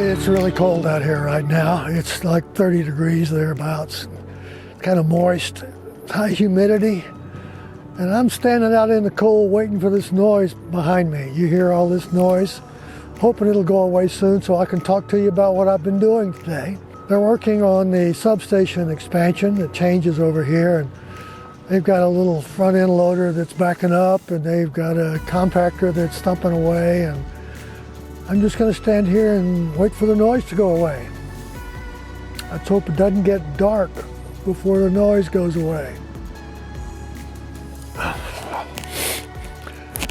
It's really cold out here right now. It's like 30 degrees thereabouts. Kind of moist, high humidity. And I'm standing out in the cold waiting for this noise behind me. You hear all this noise, hoping it'll go away soon so I can talk to you about what I've been doing today. They're working on the substation expansion that changes over here, and they've got a little front end loader that's backing up, and they've got a compactor that's stumping away, and I'm just going to stand here and wait for the noise to go away. Let's hope it doesn't get dark before the noise goes away.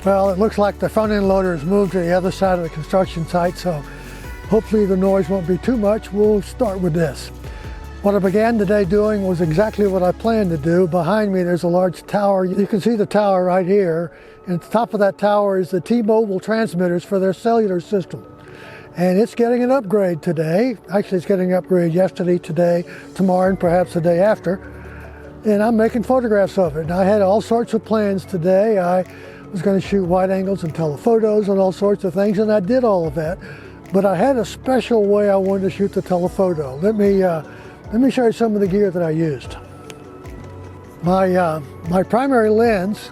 Well, it looks like the front end loader has moved to the other side of the construction site, so hopefully the noise won't be too much. We'll start with this. What I began today doing was exactly what I planned to do. Behind me there's a large tower. You can see the tower right here. And at the top of that tower is the T-Mobile transmitters for their cellular system. And it's getting an upgrade today. Actually, it's getting an upgrade yesterday, today, tomorrow, and perhaps the day after. And I'm making photographs of it. And I had all sorts of plans today. I was going to shoot wide angles and telephotos and all sorts of things, and I did all of that. But I had a special way I wanted to shoot the telephoto. Let me show you some of the gear that I used. My primary lens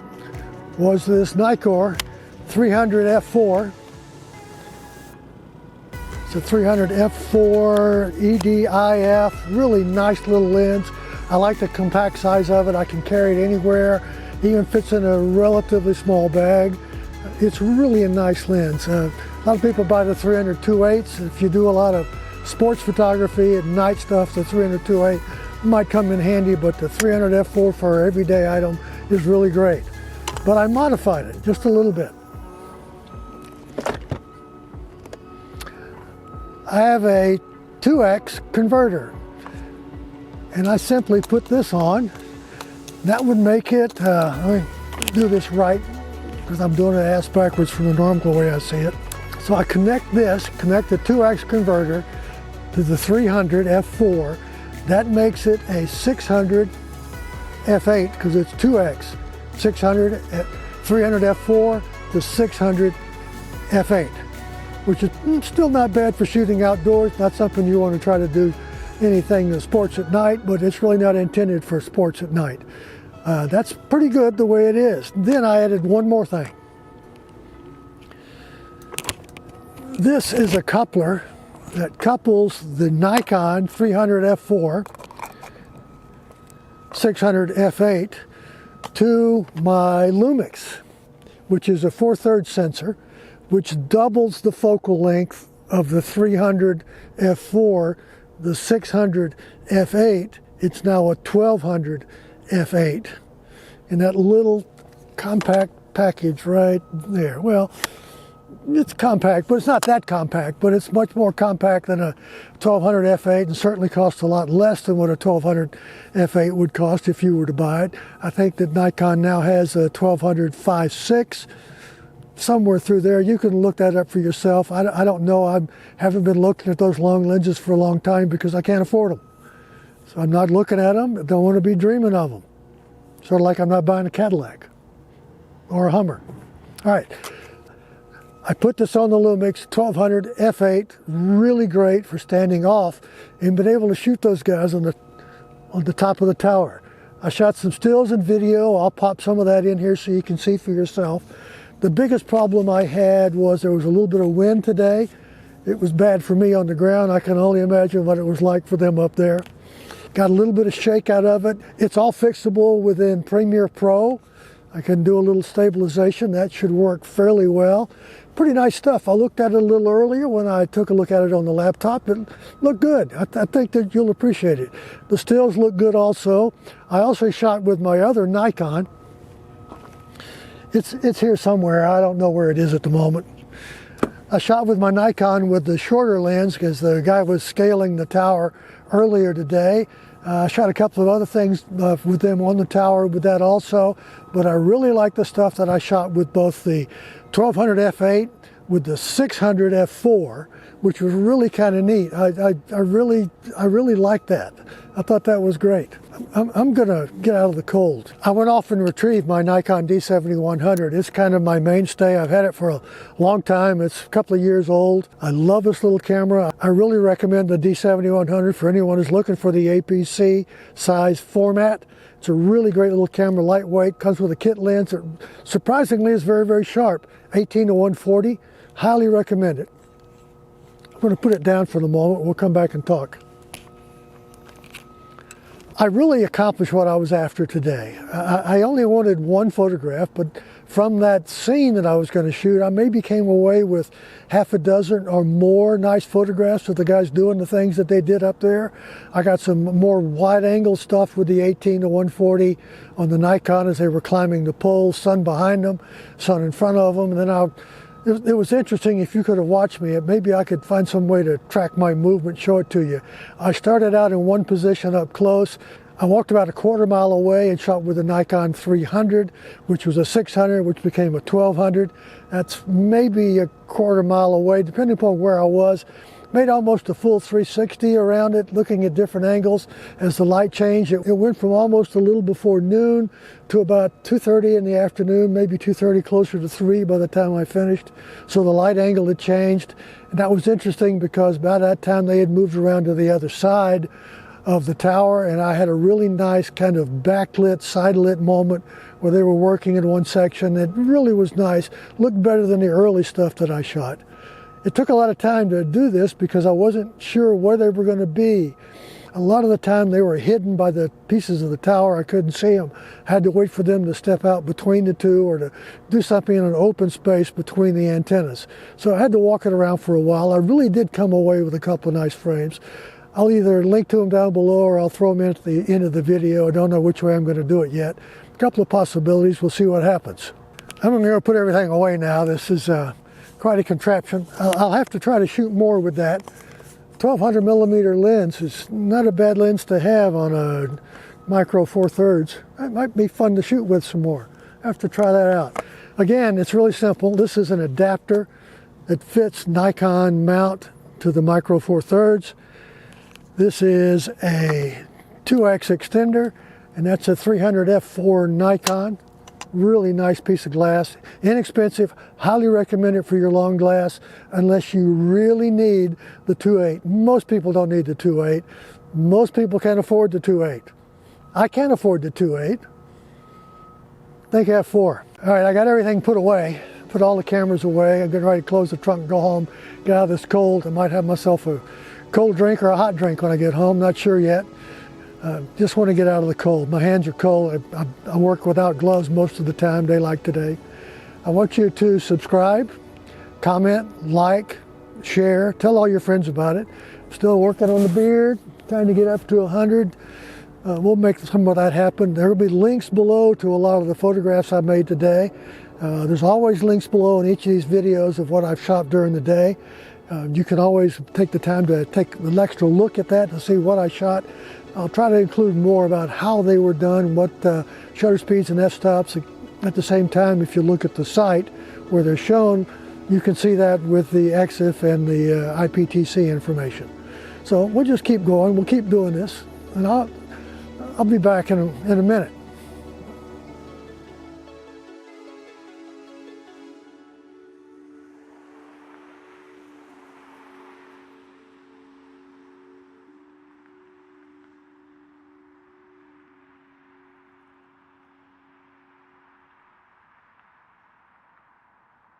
was this Nikkor 300 f4. It's a 300 f4 EDIF, really nice little lens. I like the compact size of it. I can carry it anywhere. It even fits in a relatively small bag. It's really a nice lens. A lot of people buy the 300 2.8s. If you do a lot of sports photography and night stuff, the 300 2.8 might come in handy, but the 300 f4 for an everyday item is really great. But I modified it just a little bit. I have a 2x converter, and I simply put this on. That would make it, let me do this right, because I'm doing it ass backwards from the normal way I see it. So I connect the 2x converter to the 300 f4. That makes it a 600 f8, because it's 2x. 300 f4 to 600 f8, which is still not bad for shooting outdoors. Not something you want to try to do anything in sports at night, but it's really not intended for sports at night. That's pretty good the way it is. Then I added one more thing. This is a coupler that couples the Nikon 300 f4 600 f8 to my Lumix, which is a 4/3 sensor, which doubles the focal length of the 300 f4. The 600 f8, it's now a 1200 f8 in that little compact package right there. Well, it's compact, but it's not that compact, but it's much more compact than a 1200 f8, and certainly costs a lot less than what a 1200 f8 would cost if you were to buy it. I think that Nikon now has a 1200 5.6, somewhere through there. You can look that up for yourself. I don't know. I haven't been looking at those long lenses for a long time because I can't afford them. So I'm not looking at them. I don't want to be dreaming of them. Sort of like I'm not buying a Cadillac or a Hummer. All right. I put this on the Lumix 1200 f8, really great for standing off, and been able to shoot those guys on the top of the tower. I shot some stills and video. I'll pop some of that in here so you can see for yourself. The biggest problem I had was there was a little bit of wind today. It was bad for me on the ground. I can only imagine what it was like for them up there. Got a little bit of shake out of it. It's all fixable within Premiere Pro. I can do a little stabilization. That should work fairly well. Pretty nice stuff. I looked at it a little earlier when I took a look at it on the laptop. It looked good. I think that you'll appreciate it. The stills look good also. I also shot with my other Nikon. It's here somewhere. I don't know where it is at the moment. I shot with my Nikon with the shorter lens because the guy was scaling the tower earlier today. I shot a couple of other things with them on the tower with that also, but I really like the stuff that I shot with both the 1200 f8 with the 600 f4, which was really kind of neat. I really liked that. I thought that was great. I'm gonna get out of the cold. I went off and retrieved my Nikon D7100. It's kind of my mainstay. I've had it for a long time. It's a couple of years old. I love this little camera. I really recommend the D7100 for anyone who's looking for the aps-c size format. It's a really great little camera, lightweight, comes with a kit lens that surprisingly is very, very sharp. 18 to 140, highly recommend it. I'm going to put it down for the moment. We'll come back and talk. I really accomplished what I was after today. I only wanted one photograph, but from that scene that I was going to shoot, I maybe came away with half a dozen or more nice photographs of the guys doing the things that they did up there. I got some more wide-angle stuff with the 18 to 140 on the Nikon as they were climbing the pole, sun behind them, sun in front of them, and then it was interesting. If you could have watched me, maybe I could find some way to track my movement, show it to you. I started out in one position up close. I walked about a quarter mile away and shot with a Nikon 300, which was a 600, which became a 1200. That's maybe a quarter mile away, depending upon where I was. Made almost a full 360 around it, looking at different angles as the light changed. It went from almost a little before noon to about 2:30 in the afternoon, maybe 2:30, closer to 3 by the time I finished. So the light angle had changed. And that was interesting because by that time they had moved around to the other side of the tower, and I had a really nice kind of backlit, side-lit moment where they were working in one section. It really was nice, looked better than the early stuff that I shot. It took a lot of time to do this because I wasn't sure where they were going to be. A lot of the time they were hidden by the pieces of the tower. I couldn't see them. I had to wait for them to step out between the two or to do something in an open space between the antennas. So I had to walk it around for a while. I really did come away with a couple of nice frames. I'll either link to them down below or I'll throw them in at the end of the video. I don't know which way I'm going to do it yet. A couple of possibilities. We'll see what happens. I'm going to put everything away now. This is quite a contraption. I'll have to try to shoot more with that. 1200 millimeter lens is not a bad lens to have on a micro 4/3. It might be fun to shoot with some more. I have to try that out. Again, it's really simple. This is an adapter that fits Nikon mount to the micro 4/3. This is a 2x extender, and that's a 300 f4 Nikon. Really nice piece of glass, inexpensive, highly recommend it for your long glass unless you really need the 2.8. Most people don't need the 2.8. Most people can't afford the 2.8. I can't afford the 2.8. Think f4. All right, I got everything put away, put all the cameras away. I'm getting ready to close the trunk and go home, get out of this cold. I might have myself a cold drink or a hot drink when I get home, not sure yet. Just want to get out of the cold. My hands are cold. I work without gloves most of the time, day like today. I want you to subscribe, comment, like, share, tell all your friends about it. I'm still working on the beard, trying to get up to 100. We'll make some of that happen. There will be links below to a lot of the photographs I made today. There's always links below in each of these videos of what I've shot during the day. You can always take the time to take an extra look at that to see what I shot. I'll try to include more about how they were done, what shutter speeds and f-stops. At the same time, if you look at the site where they're shown, you can see that with the EXIF and the IPTC information. So we'll just keep going. We'll keep doing this, and I'll be back in a minute.